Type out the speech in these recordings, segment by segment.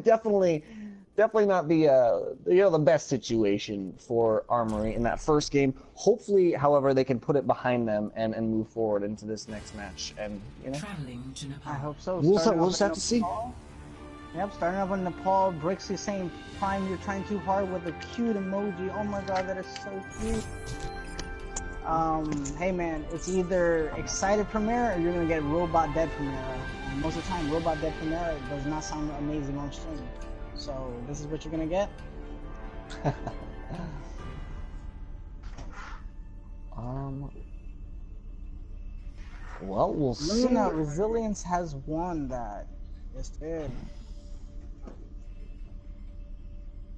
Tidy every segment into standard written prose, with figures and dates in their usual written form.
definitely not the the best situation for Armory in that first game. Hopefully, however, they can put it behind them and move forward into this next match. And I hope so. We'll just have to see. Yep, starting off in Nepal, Brixie saying, Prime, you're trying too hard with a cute emoji. Oh my god, that is so cute. Hey man, it's either excited Premiere or you're gonna get Robot Dead Premiere. And most of the time, Robot Dead Premiere does not sound amazing on stream. So, this is what you're gonna get? Well, we'll see. Luna, Resilience has won that. Yes, it did.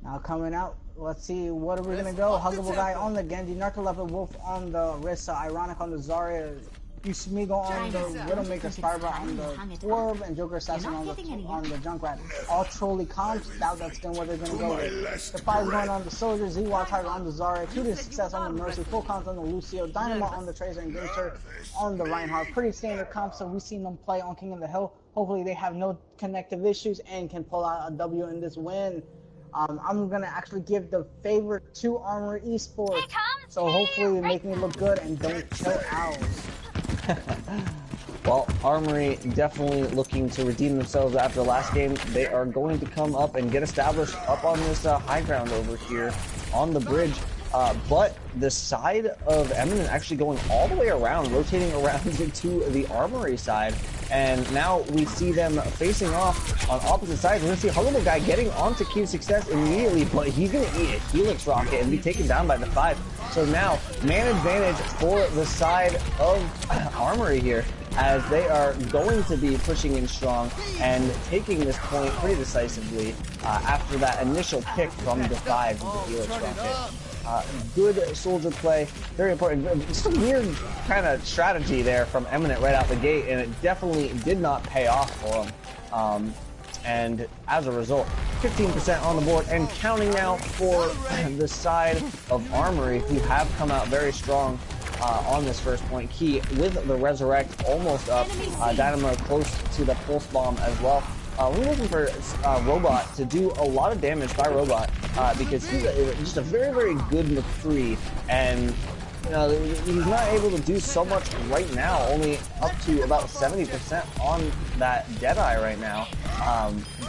Now coming out, let's see, what are we gonna go? Huggable Guy on the Genji, Narcoleptic Wolf on the Rissa, Ironic on the Zarya, Yusmigo on the Widowmaker, Starbot on the Dwarf, and Joker Assassin on the Junkrat. All trolley comps, that's gonna what they're gonna go with. The 5 going on the Soldier, Z-Wild Tiger on the Zarya, Kudos Success on the Mercy, full comps on the Lucio, Dynamo on the Tracer, and Gimster on the Reinhardt. Pretty standard comps, so we've seen them play on King of the Hill. Hopefully they have no connective issues and can pull out a W in this win. I'm gonna actually give the favor to Armory eSports, so hopefully they make me look good and don't chill out. Well, Armory definitely looking to redeem themselves after the last game. They are going to come up and get established up on this high ground over here on the bridge. But the side of Eminent actually going all the way around, rotating around to the Armory side. And now we see them facing off on opposite sides. We're going to see Huggable Guy getting onto Key Success immediately, but he's going to eat a Helix Rocket and be taken down by the 5. So now, man advantage for the side of Armory here, as they are going to be pushing in strong and taking this point pretty decisively after that initial pick from the 5 with the Helix Rocket. Good soldier play, very important. Just a weird kind of strategy there from Eminent right out the gate, and it definitely did not pay off for them. And as a result, 15% on the board and counting now for the side of Armory, who have come out very strong on this first point. Key with the Resurrect almost up, Dynamo close to the Pulse Bomb as well. We're looking for Robot to do a lot of damage by Robot because he's just a very, very good McCree, and you know, he's not able to do so much right now, only up to about 70% on that Deadeye right now.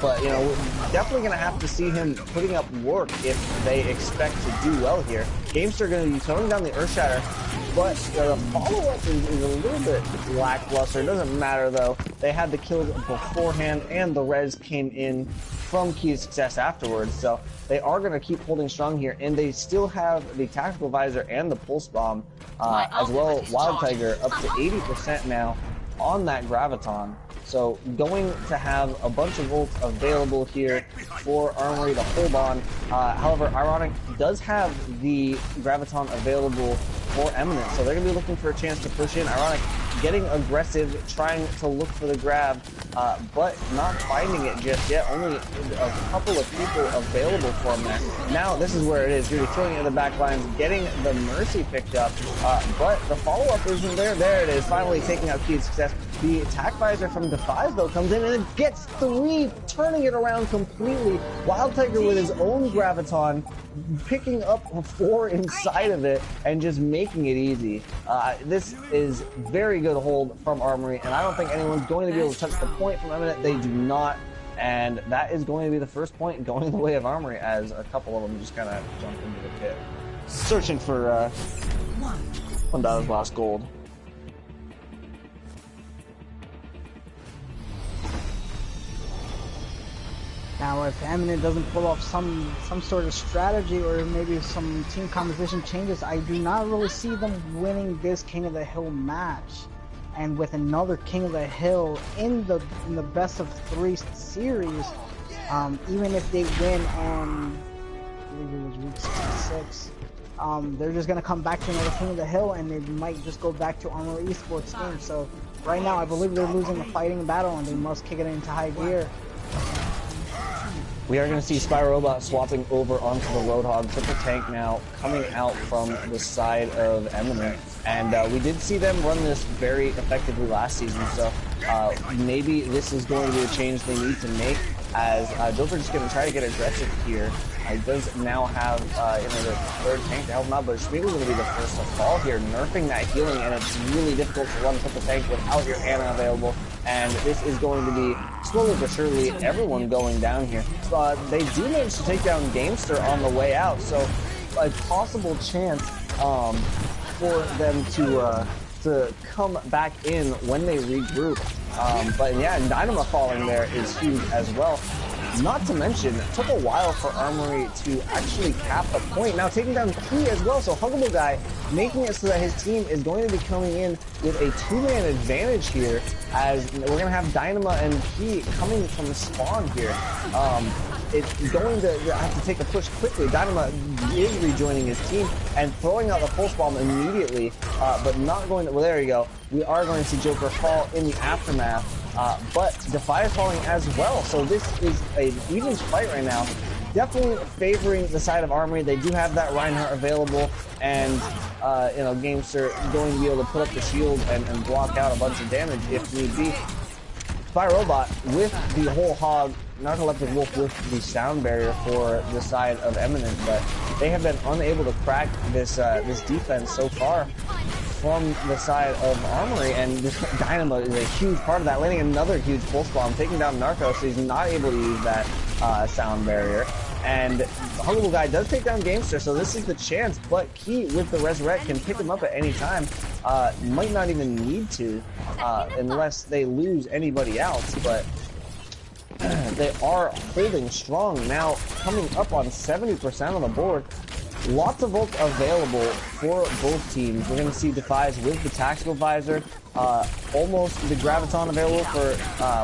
But you know, we're definitely going to have to see him putting up work if they expect to do well here. Gamester going to be throwing down the Earthshatter, but the follow-up is a little bit lackluster. It doesn't matter though. They had the kills beforehand, and the res came in from Key to Success afterwards. So they are going to keep holding strong here, and they still have the Tactical Visor and the Pulse Bomb, as well as Wild Tiger up to 80% now on that Graviton. So going to have a bunch of ults available here for Armory to hold on. However, Ironic does have the Graviton available for Eminent, so they're going to be looking for a chance to push in. Ironic getting aggressive, trying to look for the grab, but not finding it just yet. Only a couple of people available for him there. Now this is where it is. Really throwing it in the back lines, getting the Mercy picked up, but the follow-up isn't there. There it is, finally taking out Key to Success. The attack visor from Defies though comes in and it gets 3, turning it around completely. Wild Tiger with his own Graviton, picking up 4 inside of it and just making it easy. This is very good hold from Armory, and I don't think anyone's going to be able to touch the point from Eminent. They do not, and that is going to be the first point going the way of Armory, as a couple of them just kind of jump into the pit, searching for $1 lost gold. Now, if Eminent doesn't pull off some sort of strategy, or maybe some team composition changes, I do not really see them winning this King of the Hill match. And with another King of the Hill in the best of 3 series, even if they win on, I believe it was week 66, they're just gonna come back to another King of the Hill, and they might just go back to Armory eSports game. So right now, I believe they're losing the fighting battle, and they must kick it into high gear. We are going to see Spyro Robot swapping over onto the Roadhog. Triple Tank now coming out from the side of Eminent. And we did see them run this very effectively last season, so maybe this is going to be a change they need to make. as Joker just going to try to get aggressive here. He does now have the third tank to help him out, but Schmiegel's going to be the first to fall here, nerfing that healing, and it's really difficult to run triple tank without your Ana available, and this is going to be slowly but surely everyone going down here. They do manage to take down Gamester on the way out, so a possible chance for them to come back in when they regroup. But yeah, Dynamo falling there is huge as well. Not to mention, it took a while for Armory to actually cap a point. Now taking down Key as well, so Huggable Guy making it so that his team is going to be coming in with a 2-man advantage here, as we're going to have Dynamo and Key coming from the spawn here. It's going to have to take a push quickly. Dynamo is rejoining his team and throwing out the pulse bomb immediately, but not going to, well, there you go. We are going to see Joker fall in the aftermath, but Defy is falling as well. So this is an even fight right now. Definitely favoring the side of Armory. They do have that Reinhardt available, and Gamester going to be able to put up the shield and block out a bunch of damage if need be. Spy Robot with the whole hog, Narcoleptic Wolf with the sound barrier for the side of Eminent, but they have been unable to crack this this defense so far from the side of Armory, and this Dynamo is a huge part of that, landing another huge pulse bomb, taking down Narco, so he's not able to use that sound barrier. And the Huggable Guy does take down Gamester, so this is the chance, but Key with the Resurrect can pick him up at any time. Might not even need to, unless they lose anybody else, but they are holding strong now, coming up on 70% on the board. Lots of ults available for both teams. We're going to see Defies with the Tactical Visor, almost the Graviton available for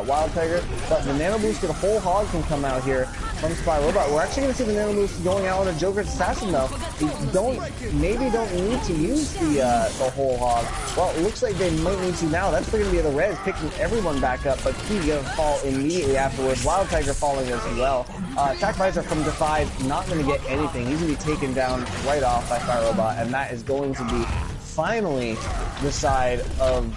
Wild Tiger, but the Nano Boosted Whole Hog can come out here from Spy Robot. We're actually going to see the Nano Boost going out on a Joker's Assassin though. Maybe don't need to use the Whole Hog. Well, it looks like they might need to now. That's going to be the Res picking everyone back up, but Key going to fall immediately afterwards. Wild Tiger falling as well. Attack Visor from Defied not going to get anything. He's going to be taken down right off by Spy Robot, and that is going to be finally the side of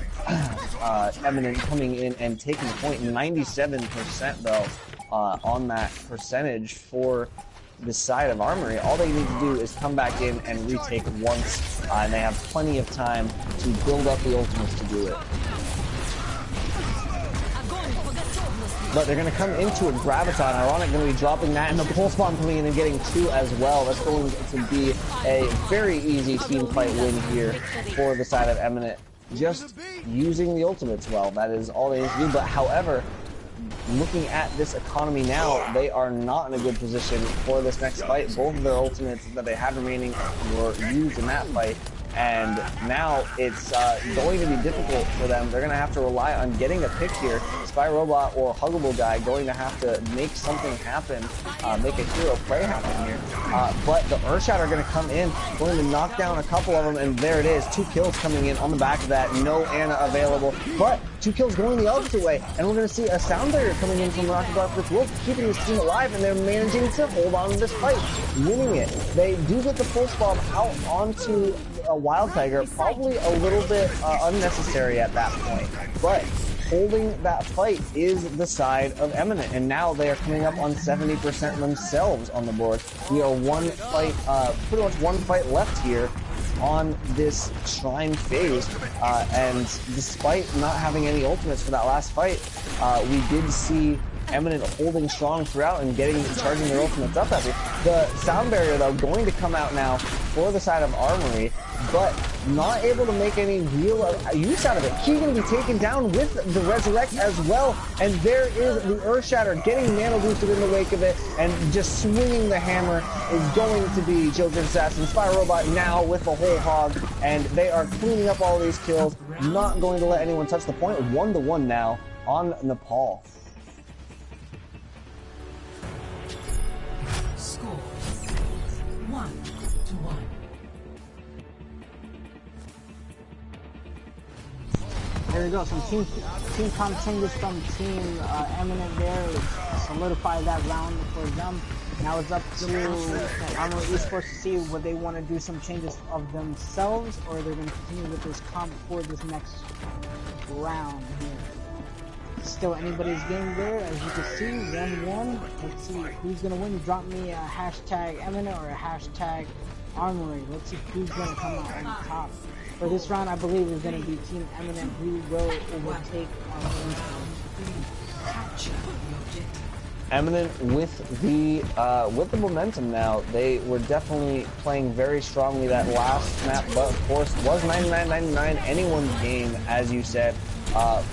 Eminent coming in and taking the point. 97% though on that percentage for the side of Armory. All they need to do is come back in and retake once, and they have plenty of time to build up the ultimates to do it. But they're going to come into a Graviton. Ironic going to be dropping that, and the Pulse Bomb coming in and getting 2 as well. That's going to be a very easy team fight win here for the side of Eminent. Just using the ultimates well. That is all they need to do. But however, looking at this economy now, they are not in a good position for this next fight. Both of their ultimates that they had remaining were used in that fight, and now it's going to be difficult for them. They're going to have to rely on getting a pick here. Spy Robot or Huggable Guy going to have to make something happen, make a hero play happen here. But the Earthshatter are going to come in, going to knock down a couple of them, and there it is. 2 kills coming in on the back of that. No Ana available, but 2 kills going the opposite way, and we're going to see a sound barrier coming in from Rocket Dark Wolf, keeping his team alive, and they're managing to hold on to this fight, winning it. They do get the pulse bomb out onto a Wild Tiger, probably a little bit unnecessary at that point, but holding that fight is the side of Eminent, and now they are coming up on 70% themselves on the board. We are one fight, pretty much one fight left here on this Shrine phase, and despite not having any ultimates for that last fight, we did see Eminent holding strong throughout and charging their ultimates up at it. The sound barrier though going to come out now for the side of Armory, but not able to make any real use out of it. Key going to be taken down with the Resurrect as well, and there is the Earthshatter getting Nano Boosted in the wake of it, and just swinging the hammer is going to be Joker's Assassin. Spy Robot now with the whole hog, and they are cleaning up all these kills, not going to let anyone touch the point. 1-1 now on Nepal. Score 1-1. There we go, some team comp changes from Team Eminent there. Solidify that round for them. Now it's up to Armory eSports to see what they want to do, some changes of themselves, or they're going to continue with this comp for this next round here. Still anybody's game there, as you can see, 1-1. Let's see who's gonna win. Drop me a hashtag Eminent or a hashtag Armory. Let's see who's gonna come out on top. For this round, I believe is gonna be Team Eminent, who will overtake Armory. Eminent with the momentum now. They were definitely playing very strongly that last map, but of course was 99-99 anyone's game, as you said.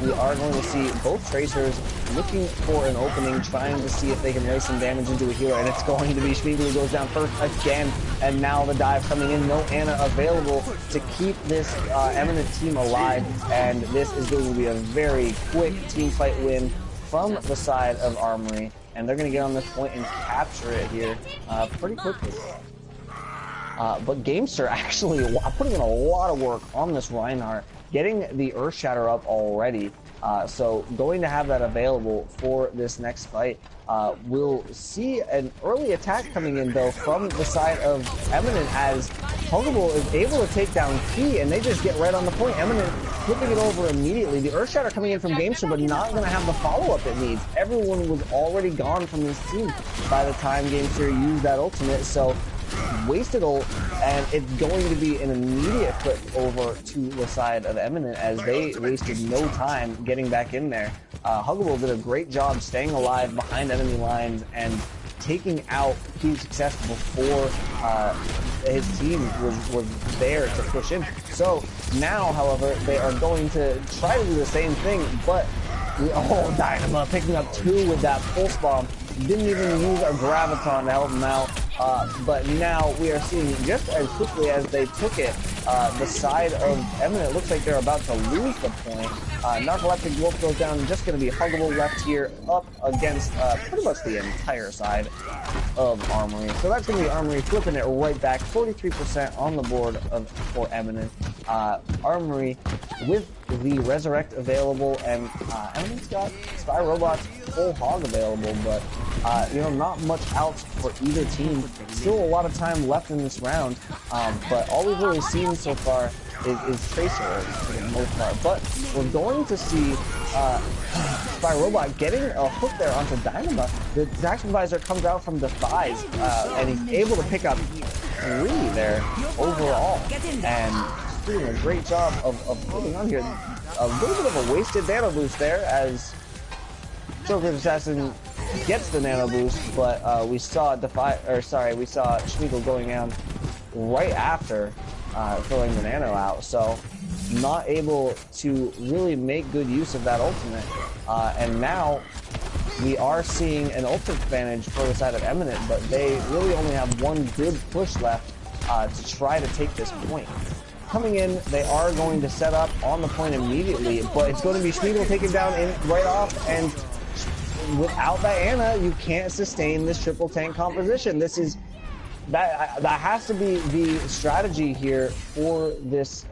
We are going to see both Tracers looking for an opening, trying to see if they can lay some damage into a healer, and it's going to be Schmiegel who goes down first again, and now the dive coming in. No Ana available to keep this Eminent team alive, and this is going to be a very quick team fight win from the side of Armory, and they're going to get on this point and capture it here pretty quickly. But Gamester actually putting in a lot of work on this Reinhardt, getting the Earth Shatter up already. So going to have that available for this next fight. We'll see an early attack coming in though from the side of Eminent, as Huggable is able to take down Key, and they just get right on the point. Eminent flipping it over immediately. The Earth Shatter coming in from Gamester, but not going to have the follow-up it needs. Everyone was already gone from this team by the time Gamester used that ultimate, so wasted ult, and it's going to be an immediate flip over to the side of Eminent, as they wasted no time getting back in there. Huggable did a great job staying alive behind enemy lines and taking out Key Success before his team was there to push in. So now, however, they are going to try to do the same thing, but Dynamo picking up 2 with that pulse bomb. Didn't even use a graviton to help him out. But now we are seeing, just as quickly as they took it, the side of Eminent looks like they're about to lose the point. Narcoleptic Wolf goes down, just going to be Huggable left here up against pretty much the entire side of Armory. So that's going to be Armory flipping it right back, 43% on the board for Eminent. Armory with the Resurrect available, and Eminent's got Spy Robot's full hog available, but not much else for either team. Still a lot of time left in this round, but all we've really seen so far is Tracer for the most part. But we're going to see Spy Robot getting a hook there onto Dynamo. The attack supervisor comes out from Defies, and he's able to pick up 3 there overall, and doing a great job of holding on here. A little bit of a wasted nano boost there, as Joker's Assassin gets the nano boost, but we saw Schmiegel going down right after throwing the nano out, so not able to really make good use of that ultimate. And now we are seeing an ultimate advantage for the side of Eminent, but they really only have one good push left to try to take this point. Coming in, they are going to set up on the point immediately, but it's going to be Schmiegel taken down right off, and without that Ana, you can't sustain this triple tank composition. That has to be the strategy here for this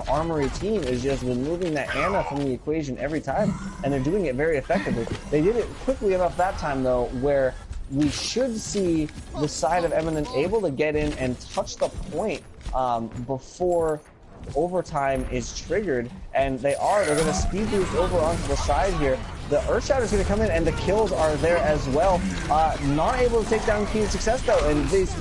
Armory team, is just removing that Ana from the equation every time, and they're doing it very effectively. They did it quickly enough that time though, where we should see the side of Eminent able to get in and touch the point before overtime is triggered, and they're going to speed boost over onto the side here. The Earthshatter is going to come in, and the kills are there as well. Not able to take down Key Success though, and these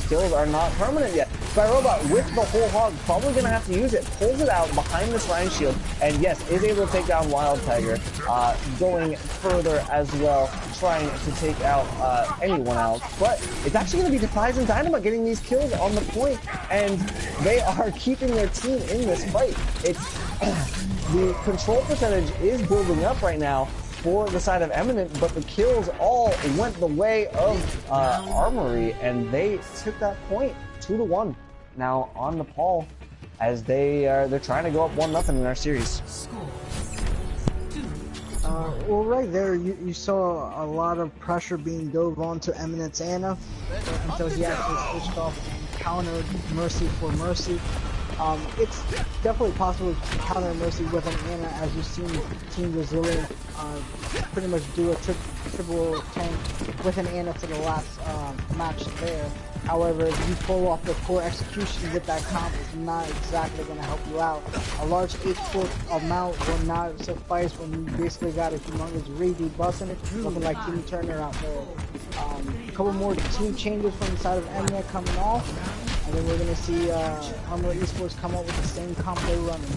kills are not permanent yet. Spy Robot with the whole hog, probably going to have to use it, pulls it out behind the Shrine Shield, and yes, is able to take down Wild Tiger. Going further as well, trying to take out anyone else, but it's actually going to be Defies and Dynamo getting these kills on the point, and they are keeping their team in this fight. It's the control percentage is building up right now for the side of Eminent, but the kills all went the way of Armory, and they took that point 2-1 now on Nepal, as they're trying to go up 1-0 in our series. Well, right there, you saw a lot of pressure being dove onto Eminent's Ana until he actually switched off and countered Mercy for Mercy. It's definitely possible to counter Mercy with an Ana, as you've seen Team Resilient pretty much do a triple tank with an Ana for the last match there. However, if you pull off the poor execution with that comp, it's not exactly going to help you out. A large HP amount will not suffice when you basically got a humongous redo busting it, looking like Team Turner out there. A couple more team changes from the side of Eminent coming off, and then we're going to see Armory eSports come up with the same comp they're running.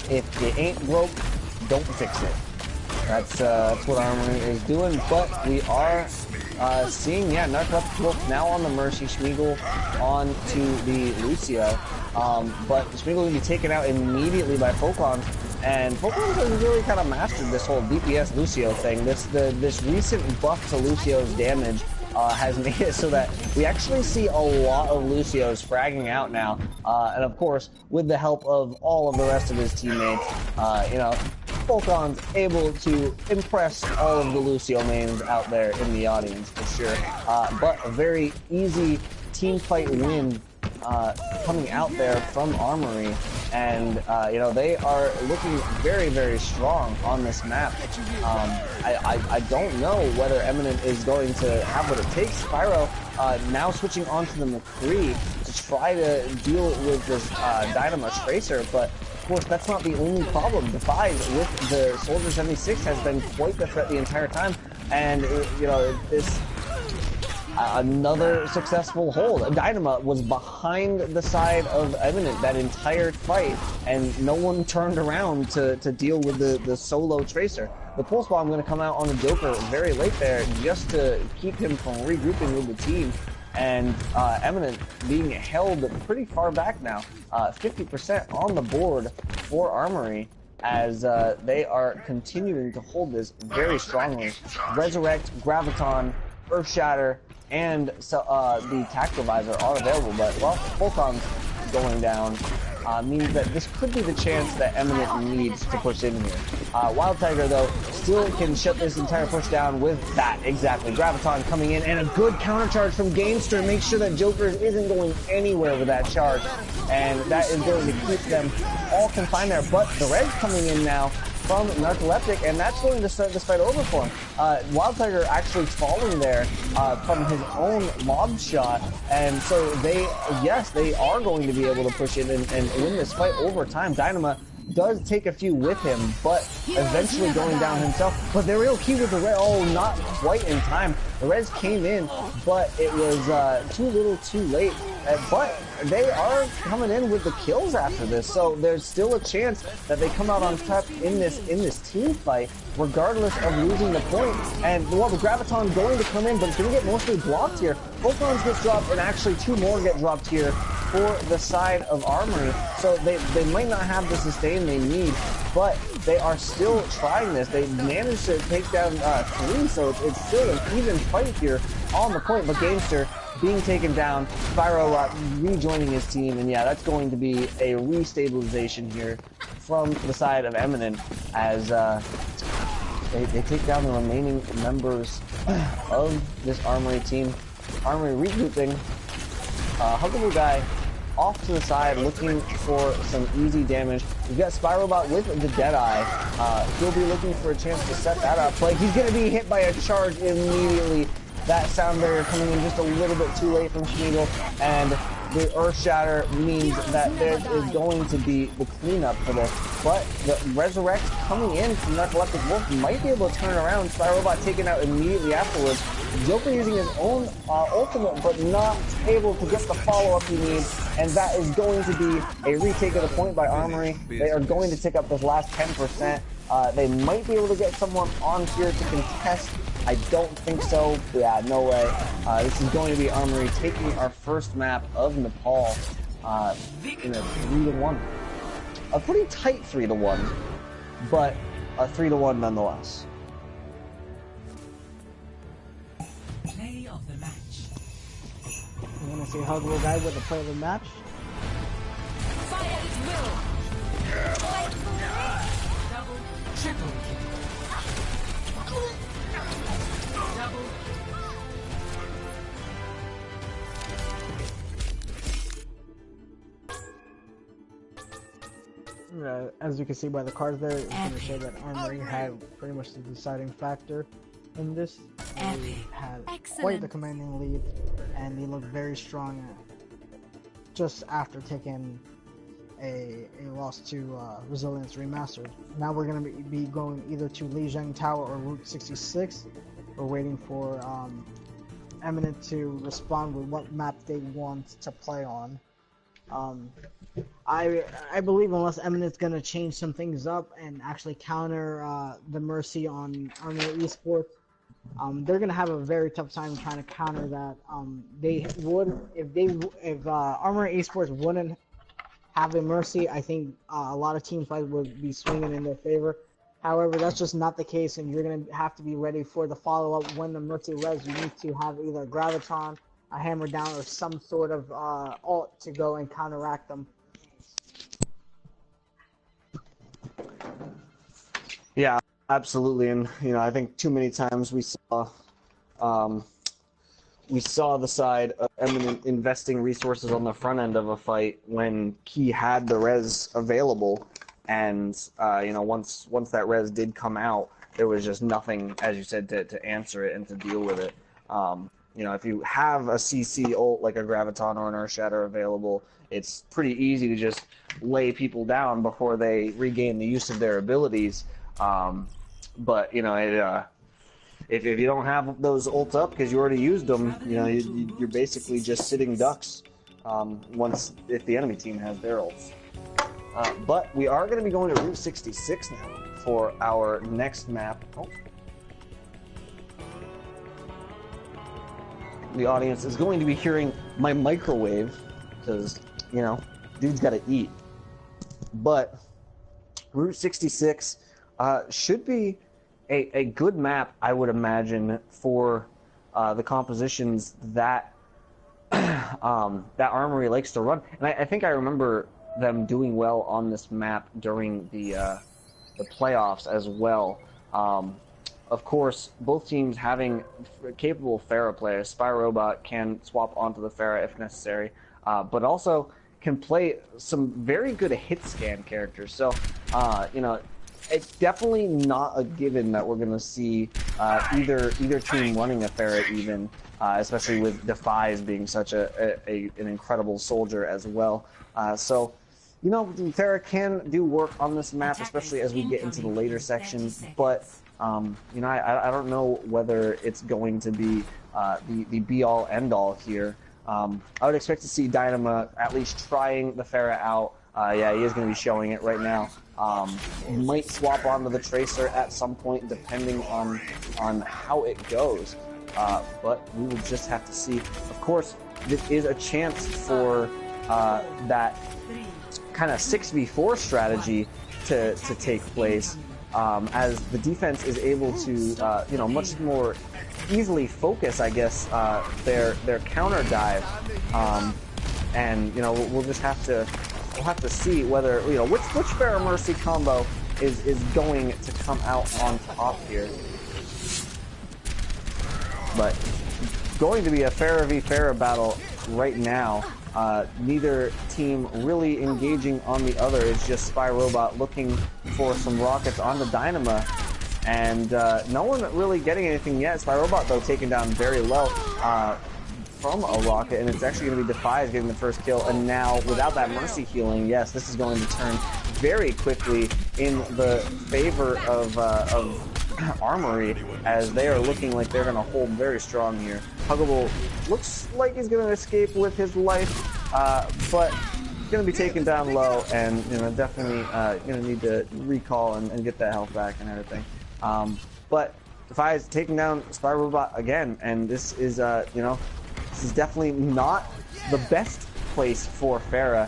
If it ain't broke, don't fix it. That's what Armory is doing, but we are seeing, Narcoleptic Wolf now on the Mercy, Schmeagle on to the Lucio, but Schmeagle will be taken out immediately by Focon, and Focon has really kind of mastered this whole DPS Lucio thing. This recent buff to Lucio's damage has made it so that we actually see a lot of Lucios fragging out now, and of course, with the help of all of the rest of his teammates, Focon's able to impress all of the Lucio mains out there in the audience for sure. But a very easy team fight win coming out there from Armory, and they are looking very, very strong on this map. I don't know whether Eminent is going to have what it takes. Spyro now switching onto the McCree to try to deal with this Dynamo Tracer, but of course, that's not the only problem. The 5 with the Soldier 76 has been quite the threat the entire time, and this another successful hold. Dynamo was behind the side of Eminent that entire fight, and no one turned around to deal with the solo Tracer. The Pulse Bomb going to come out on the Joker very late there, just to keep him from regrouping with the team. And Eminent being held pretty far back now, 50% on the board for Armory, as they are continuing to hold this very strongly. Resurrect, Graviton, Earthshatter, and the Tactical Visor are available, but well, Fulcon's going down means that this could be the chance that Eminent needs to push in here. Wild Tiger, though, still can shut this entire push down with that, exactly. Graviton coming in, and a good counter charge from Gamester makes sure that Joker isn't going anywhere with that charge, and that is going to keep them all confined there. But the Red's coming in now from Narcoleptic, and that's going to start this fight over for him. Wild Tiger actually falling there from his own lob shot, and so they are going to be able to push in and win this fight over time. Dynamo does take a few with him, but eventually going down himself. But the real key with the Red, not quite in time. The Reds came in, but it was too little too late. But they are coming in with the kills after this, so there's still a chance that they come out on top in this team fight, regardless of losing the point. And well, the Graviton going to come in, but it's going to get mostly blocked here. Both ones get dropped, and actually 2 more get dropped here for the side of Armory. So they might not have the sustain they need, but they are still trying this. They managed to take down 3, so it's still an even fight here on the point. But Gamester being taken down, Spyro rejoining his team, and yeah, that's going to be a restabilization here from the side of Eminent as they take down the remaining members of this Armory team. Armory regrouping. Huggable Guy off to the side looking for some easy damage. We've got Spyrobot with the Deadeye. He'll be looking for a chance to set that up. Like, he's going to be hit by a charge immediately. That sound barrier coming in just a little bit too late from Schmeagle, and the Earth Shatter means that there is going to be the cleanup for this. But the Resurrect coming in from Narcoleptic Wolf might be able to turn around. Spyrobot taken out immediately afterwards. Joker using his own ultimate, but not able to get the follow-up he needs, and that is going to be a retake of the point by Armory. They are going to take up this last 10%. They might be able to get someone on here to contest. I don't think so. Yeah, no way. This is going to be Armory taking our first map of Nepal in a 3-1. A pretty tight 3-1, but a 3-1 nonetheless. Play of the match. You want to see Huggable Guy with the play of the match? Fire at will. Double, triple kill. As you can see by the cards there, it's going to show that Armory had pretty much the deciding factor. in this. They had quite the commanding lead, and they looked very strong just after taking a loss to Resilience Remastered. Now we're going to be going either to Lijiang Tower or Route 66. We're waiting for Eminent to respond with what map they want to play on. I believe unless Eminent's gonna change some things up and actually counter the Mercy on Armory eSports, they're gonna have a very tough time trying to counter that. They would if Armory eSports wouldn't have a Mercy, I think a lot of team fights would be swinging in their favor. However, that's just not the case, and you're going to have to be ready for the follow-up. When the Mercy res, you need to have either a Graviton, a Hammer Down, or some sort of ult to go and counteract them. Yeah, absolutely, and I think too many times we saw the side of Eminent investing resources on the front end of a fight when Key had the res available. And once that res did come out, there was just nothing, as you said, to answer it and to deal with it. If you have a CC ult like a Graviton or an Earthshatter available, it's pretty easy to just lay people down before they regain the use of their abilities. But if you don't have those ults up because you already used them, you're basically just sitting ducks if the enemy team has their ults. But we are going to be going to Route 66 now for our next map. Oh. The audience is going to be hearing my microwave because, dude's got to eat. But Route 66 should be a good map, I would imagine, for the compositions that that Armory likes to run. And I think I remember them doing well on this map during the playoffs as well. Of course, both teams having capable Pharah players. Spy Robot can swap onto the Pharah if necessary, but also can play some very good hit scan characters. So, it's definitely not a given that we're going to see either team running a Pharah even, especially with Defies being such an incredible soldier as well. So, Pharah can do work on this map, especially as we get into the later sections, but I don't know whether it's going to be the be-all, end-all here. I would expect to see Dynama at least trying the Pharah out. Yeah, he is going to be showing it right now. Might swap onto the Tracer at some point, depending on how it goes. But we will just have to see. Of course, this is a chance for that kind of 6v4 strategy to take place, as the defense is able to much more easily focus, I guess, their counter dive, and we'll just have to see whether which Pharah Mercy combo is going to come out on top here. But going to be a Pharah v Pharah battle right now. Neither team really engaging on the other. It's just Spy Robot looking for some rockets on the Dynama, and no one really getting anything yet. Spy Robot, though, taken down very low from a rocket, and it's actually going to be Defies getting the first kill. And now, without that Mercy healing, yes, this is going to turn very quickly in the favor of Armory, as they are looking like they're going to hold very strong here. Huggable looks like he's going to escape with his life, but going to be taken down low, and definitely going to need to recall and get that health back and everything. But Defies taking down Spy Robot again, and this is this is definitely not the best place for Pharah.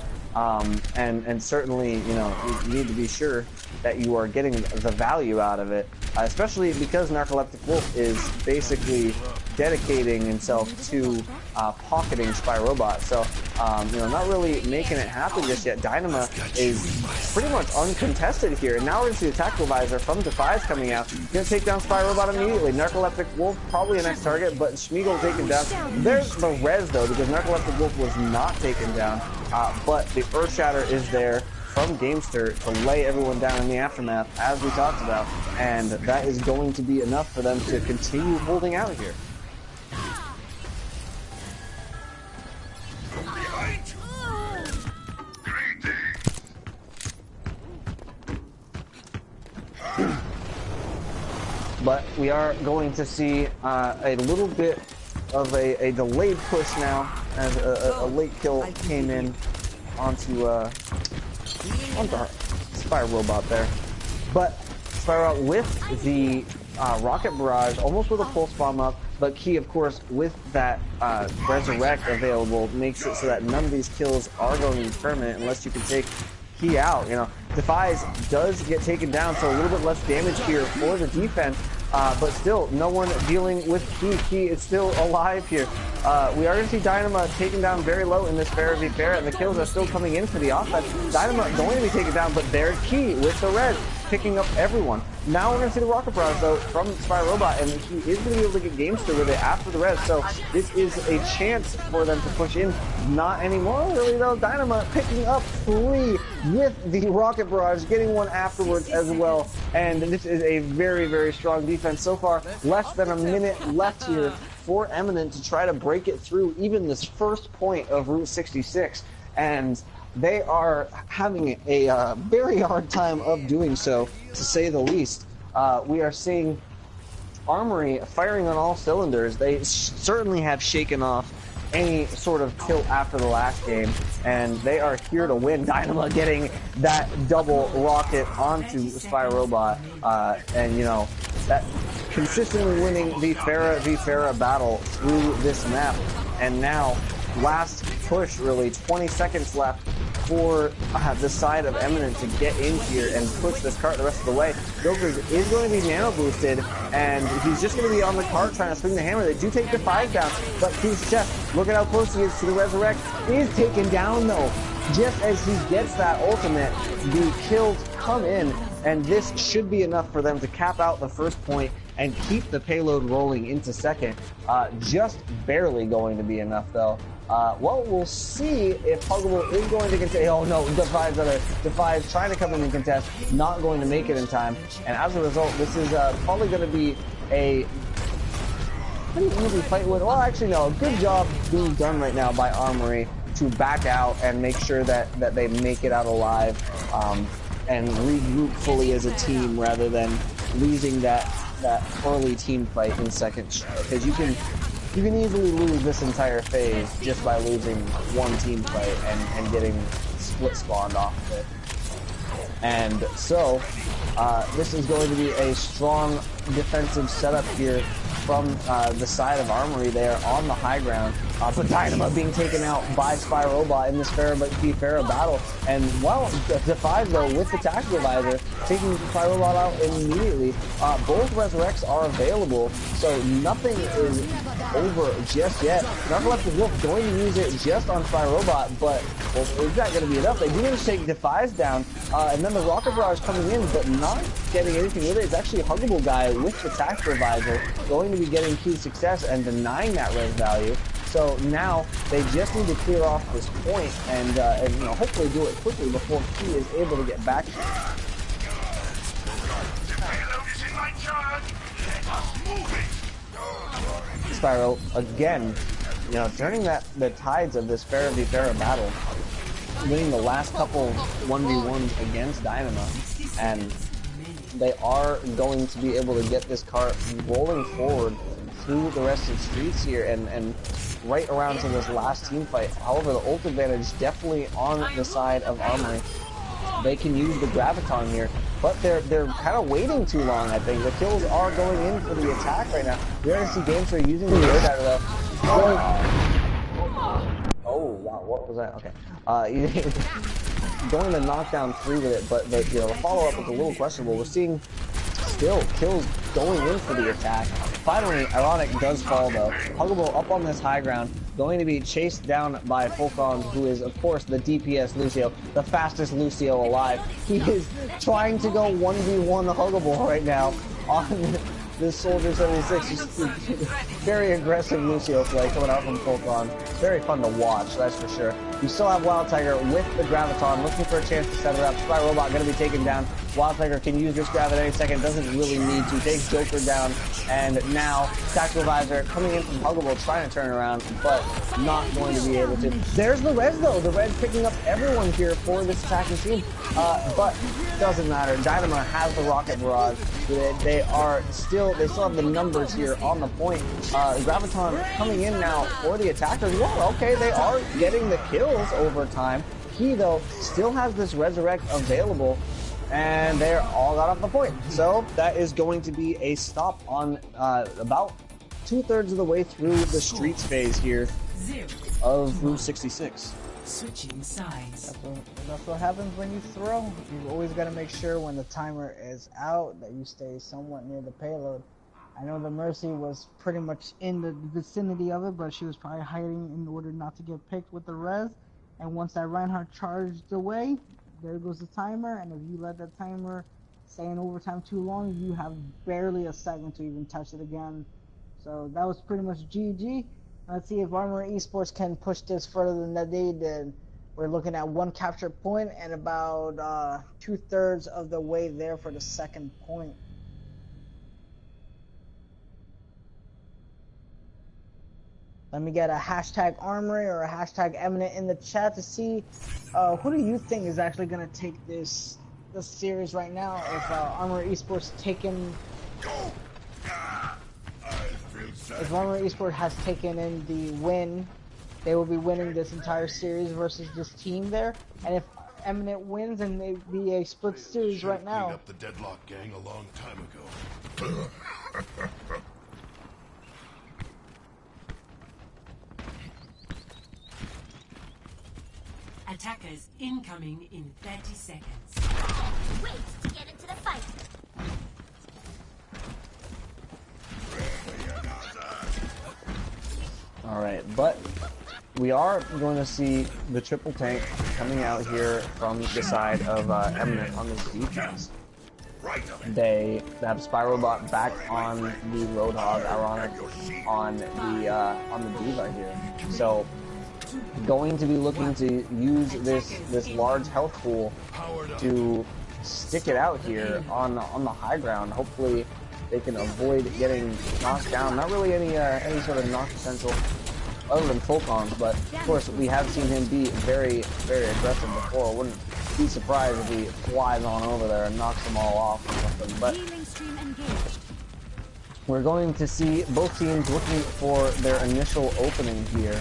And certainly, you need to be sure that you are getting the value out of it, especially because Narcoleptic Wolf is basically dedicating himself to pocketing Spy Robot. So, not really making it happen just yet. Dynama is pretty much uncontested here. And now we're going to see the Tactical Visor from Defies coming out. Going to take down Spy Robot immediately. Narcoleptic Wolf probably a next target, but Schmeagle taken down. There's the res, though, because Narcoleptic Wolf was not taken down. But the Earthshatter is there from Gamester to lay everyone down in the aftermath, as we talked about, and that is going to be enough for them to continue holding out here. But we are going to see a little bit of a delayed push now, as a late kill came in onto Spire Robot there. But Spire with the Rocket Barrage, almost with a Pulse Bomb up, but Key, of course, with that Resurrect available, makes it so that none of these kills are going to be permanent unless you can take Key out. You know, Defies does get taken down, so a little bit less damage here for the defense. But still, no one dealing with Key. Key is still alive here. We are going to see Dynama taken down very low in this Pharah v Pharah, and the kills are still coming in for the offense. Dynama going to be taken down, but there's Key with the red, picking up everyone. Now we're going to see the Rocket Barrage, though, from Spire Robot, and he is going to be able to get Gamester with it after the res, so this is a chance for them to push in. Not anymore, really, though. Dynama picking up 3 with the Rocket Barrage, getting one afterwards as well, and this is a very, very strong defense so far. Less than a minute left here for Eminent to try to break it through even this first point of Route 66, and they are having a very hard time of doing so, to say the least. We are seeing Armory firing on all cylinders. They certainly have shaken off any sort of tilt after the last game, and they are here to win. Dynama getting that double rocket onto Spire Robot, and you know, that consistently winning the Pharah v Pharah battle through this map. And now, last push, really, 20 seconds left for the side of Eminent to get in here and push this cart the rest of the way. Jokers is going to be nano boosted, and he's just going to be on the cart trying to swing the hammer. They do take the 5 down, but Key's chest, look at how close he is to the Resurrect, is taken down though. Just as he gets that ultimate, the kills come in, and this should be enough for them to cap out the first point and keep the payload rolling into second. Just barely going to be enough though. Well, we'll see if Huggable is going to contest. Oh no, Defies trying to come in and contest, not going to make it in time. And as a result, this is probably going to be a pretty easy fight win. Well, actually no, good job being done right now by Armory to back out and make sure that they make it out alive, and regroup fully as a team rather than losing that early team fight in second, because you can easily lose this entire phase just by losing one team fight and getting split spawned off of it. And so this is going to be a strong defensive setup here from the side of Armory there on the high ground. But Dynama being taken out by Spire Robot in this Pharah v Pharah battle. And well, Defies though with the tactical visor, taking Spire Robot out immediately. Both Resurrects are available, so nothing is over just yet. Narcoleptic Wolf going to use it just on Spire Robot, but well, is that going to be enough? They do manage to take Defies down, and then the Rocket Barrage coming in, but not getting anything with it. It's actually a Huggable guy with the tactical visor going to be getting key success and denying that res value. So now they just need to clear off this point and you know, hopefully do it quickly before Key is able to get back. Spyro again, you know, turning the tides of this Pharah v Pharah battle, winning the last couple 1v1s against Dynama, and they are going to be able to get this cart rolling forward through the rest of the streets here and right around to this last team fight. However, the ult advantage definitely on the side of Armory. They can use the Graviton here, but they're kind of waiting too long, I think. The kills are going in for the attack right now. We're going to see Gamester using the air dagger though. Oh, wow, what was that? Okay. Going to knock down 3 with it, but the follow-up is a little questionable. We're seeing still kills going in for the attack. Finally, Ironic does fall though. Huggable up on this high ground, going to be chased down by Fulcon, who is of course the DPS Lucio, the fastest Lucio alive. He is trying to go 1v1 Huggable right now on this Soldier 76. Very aggressive Lucio play coming out from Fulcon. Very fun to watch, that's for sure. You still have Wild Tiger with the Graviton, looking for a chance to set it up. Spy Robot going to be taken down. Wild Tiger can use this grab at any second, doesn't really need to. Takes Joker down, and now Tactical Visor coming in from Huggable, trying to turn around, but not going to be able to. There's the Res though. The Res picking up everyone here for this attacking team, but doesn't matter. Dynamo has the Rocket Barrage. They still have the numbers here on the point. Graviton coming in now for the attackers. Well, okay, they are getting the kills over time. He though still has this Resurrect available, and they're all got off the point. So that is going to be a stop on about 2/3 of the way through the streets phase here of Route 66. Switching sides. That's what happens when you throw. You've always got to make sure when the timer is out that you stay somewhat near the payload. I know the Mercy was pretty much in the vicinity of it, but she was probably hiding in order not to get picked with the res. And once that Reinhardt charged away, there goes the timer, and if you let that timer stay in overtime too long, you have barely a second to even touch it again. So that was pretty much GG. Let's see if Armory eSports can push this further than that they did. We're looking at 1 capture point and about 2/3 of the way there for the second point. Let me get a hashtag Armory or a hashtag Eminent in the chat to see who do you think is actually going to take this series right now. If Armory eSports if Armory eSports has taken in the win, they will be winning this entire series versus this team there. And if Eminent wins, and they be a split series right now. Up the Deadlock gang a long time ago. Attackers incoming in 30 seconds. Wait to get into the fight. Alright, but we are going to see the triple tank coming out here from the side of Eminent on this defense. They have Spyrobot back on the Roadhog, Ironic on the Diva here. So going to be looking to use this large health pool to stick it out here on the high ground. Hopefully they can avoid getting knocked down. Not really any sort of knock potential other than Fulcons, but of course we have seen him be very, very aggressive before. Wouldn't be surprised if he flies on over there and knocks them all off or something. But we're going to see both teams looking for their initial opening here.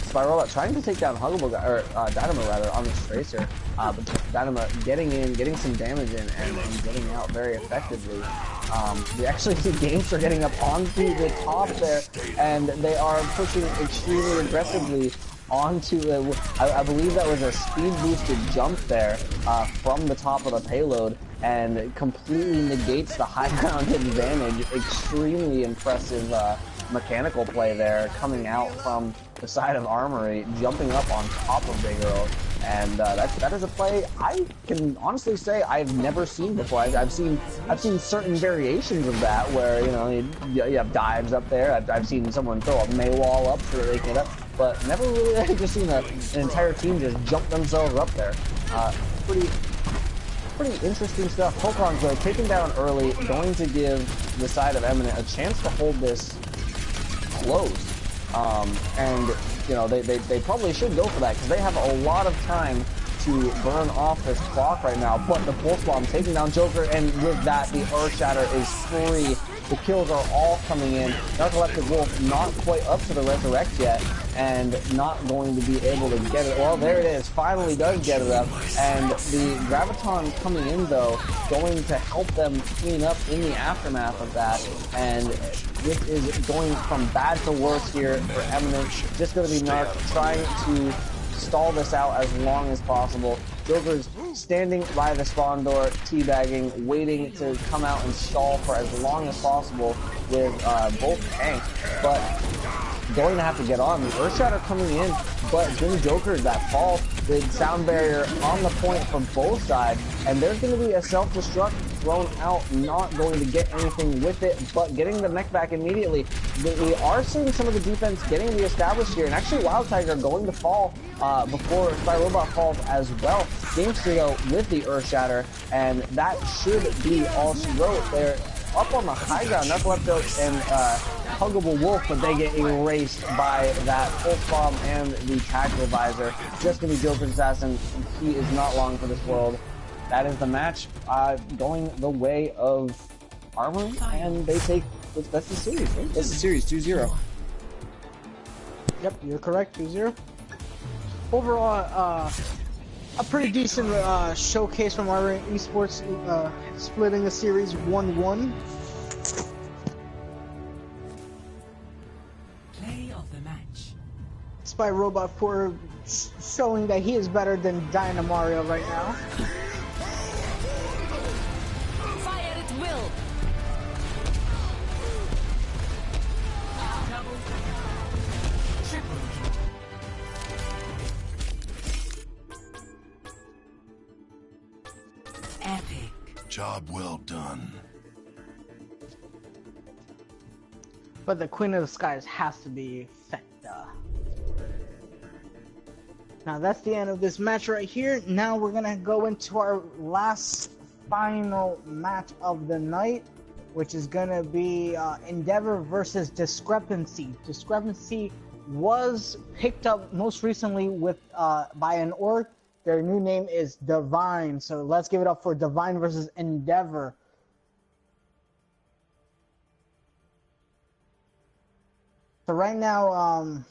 Spyrobot trying to take down Huggable, or Dynamo rather, on this Tracer, but Dynamo getting in, getting some damage in, and getting out very effectively. We actually see Gamester getting up onto the top there, and they are pushing extremely aggressively onto the, I believe that was a speed boosted jump there from the top of the payload, and completely negates the high ground advantage. Extremely impressive mechanical play there coming out from the side of Armory, jumping up on top of Big Earl, and that is a play I can honestly say I've never seen before. I've seen certain variations of that where you have dives up there. I've seen someone throw a Maywall up so that they can get up, but never really just seen an entire team just jump themselves up there. Pretty interesting stuff. Pokemons though taken down early, going to give the side of Eminent a chance to hold this close. And they probably should go for that because they have a lot of time to burn off this clock right now. But the Pulse Bomb taking down Joker, and with that the Earth Shatter is free. The kills are all coming in. Narcoleptic Wolf not quite up to the Resurrect yet, and not going to be able to get it. Well, there it is. Finally does get it up, and the Graviton coming in though, going to help them clean up in the aftermath of that. And this is going from bad to worse here for Eminent. Just going to be Narc trying to stall this out as long as possible. Joker's standing by the spawn door, teabagging, waiting to come out and stall for as long as possible with both tanks, but going to have to get on. The Earthshatter coming in, but Jimmy Joker, that fall, the sound barrier on the point from both sides, and there's going to be a self-destruct thrown out, not going to get anything with it, but getting the mech back immediately. We are seeing some of the defense getting reestablished here, and actually Wild Tiger going to fall before Spy Robot falls as well. Gamester though with the Earth Shatter, and that should be all she wrote. They're up on the high ground, Narcoleptic and Huggable Wolf, but they get erased by that Pulse Bomb and the Tactical Visor. Just gonna be Joker's Assassin. He is not long for this world. That is the match going the way of Armory, and they take, that's the series, right? That's the series, 2-0. Yep, you're correct, 2-0. Overall, a pretty decent showcase from Armory eSports, splitting the series 1-1. Play of the match. Spy Robot for showing that he is better than Dynamario right now. Fire at will. Double triple epic. Job well done. But the Queen of the Skies has to be Fecta. Now that's the end of this match right here. Now we're gonna go into our last final match of the night, which is gonna be Endeavor versus Discrepancy. Discrepancy was picked up most recently with by an org. Their new name is Divine. So let's give it up for Divine versus Endeavor. So right now,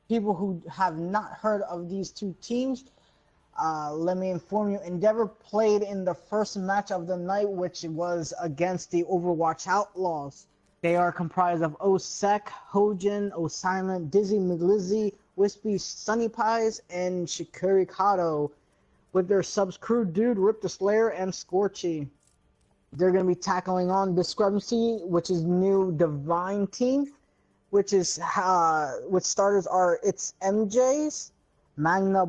people who have not heard of these two teams, let me inform you, Endeavor played in the first match of the night, which was against the Overwatch Outlaws. They are comprised of Osek, Hojin, Osilent, Dizzy McLizzy, Wispy Sunny Pies, and Shikari Kato, with their subs Crew Dude, Rip the Slayer, and Scorchy. They're going to be tackling on Discrepancy, which is new Divine team, which is which starters are it's MJs, Magna